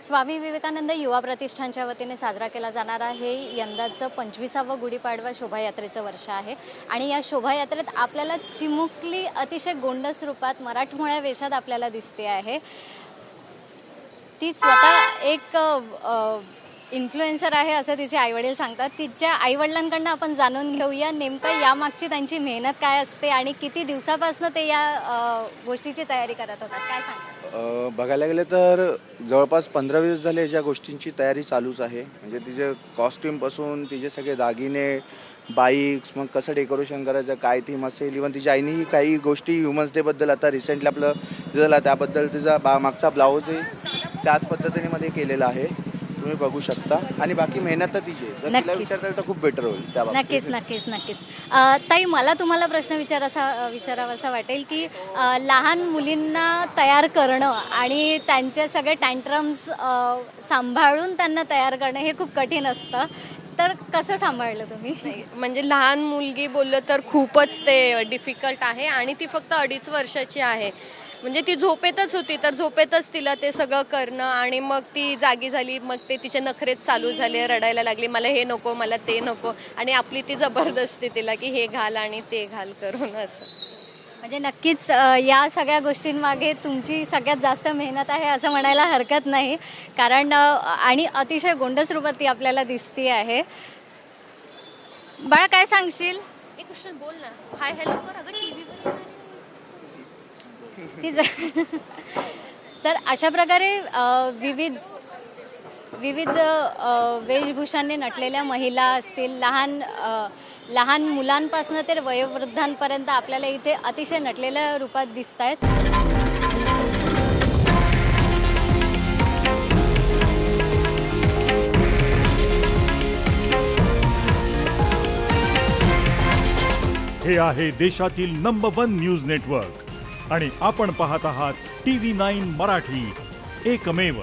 स्वामी विवेकानंद युवा प्रतिष्ठानच्या वतीने साजरा केला जाणारा हे यंदाचं 25वं गुढीपाडवा शोभायात्रेचं वर्ष आहे आणि या शोभायात्रेत आपल्याला चिमुकली अतिशय गोंडस रूपात मराठमोळ्या वेशात आपल्याला दिसते आहे। ती स्वतः एक इन्फ्लुएन्सर आहे असं तिचे आईवडील सांगतात। तिच्या आईवडिलांकडून आपण जाणून घेऊया नेमकं यामागची त्यांची मेहनत काय असते आणि किती दिवसापासून ते या गोष्टीची तयारी करत होतात, काय सांगतात? बघायला गेलं तर जवळपास 15-20 झाले ज्या गोष्टींची तयारी चालूच आहे। म्हणजे तिचे कॉस्ट्यूमपासून तिचे सगळे दागिने, बाईक्स, मग कसं डेकोरेशन करायचं, काय थीम असेल, इव्हन तिच्या आईनेही काही गोष्टी ह्युमन्स डेबद्दल आता रिसेंटली आपलं झालं त्याबद्दल तिचा मागचा ब्लाऊजही त्याच पद्धतीने मध्ये केलेला आहे, तुम्ही बघू शकता। आणि बाकी मेहनत तर तिची आहे, जर तिला विचारता तर खूप बेटर होईल त्या बाबतीत। नक्कीच नक्कीच नक्कीच। ताई, मला तुम्हाला प्रश्न विचारावासा वाटेल की लहान मुलींना तयार करणं आणि त्यांचे सगळे टँट्रम्स सांभाळून त्यांना तयार करणं हे खूप कठीण असतं, तर कसं सांभाळलं तुम्ही? म्हणजे लहान मुलगी बोललं तर खूपच ते डिफिकल्ट आहे आणि ती फक्त 2.5 वर्षाची आहे। म्हणजे ती झोपेतच होती, तर झोपेतच तिला ते सगळं करणं आणि मग ती जागी झाली, मग ते तिचे नखरेच चालू झाले, रडायला लागली, मला हे नको, मला ते नको, आणि आपली ती जबरदस्ती तिला की हे घाल आणि ते घाल करून असं। म्हणजे नक्कीच या सगळ्या गोष्टींमागे तुमची सगळ्यात जास्त मेहनत आहे असं म्हणायला हरकत नाही, कारण आणि अतिशय गोंडस रूपात ती आपल्याला दिसती आहे। बाळा, काय सांगशील? एक क्वेश्चन बोल ना, हाय हॅलो कर, अगं टीव्हीवर तर अशा प्रकारे विविध वेशभूषाने नटलेल्या महिला असतील, लहान मुलांपासून ते वयोवृद्धांपर्यंत आपल्याला इथे अतिशय नटलेल्या रूपात दिसत आहेत। हे आहे देशातील नंबर 1 न्यूज नेटवर्क आणि आपण पाहत आहात TV9 मराठी, एकमेव।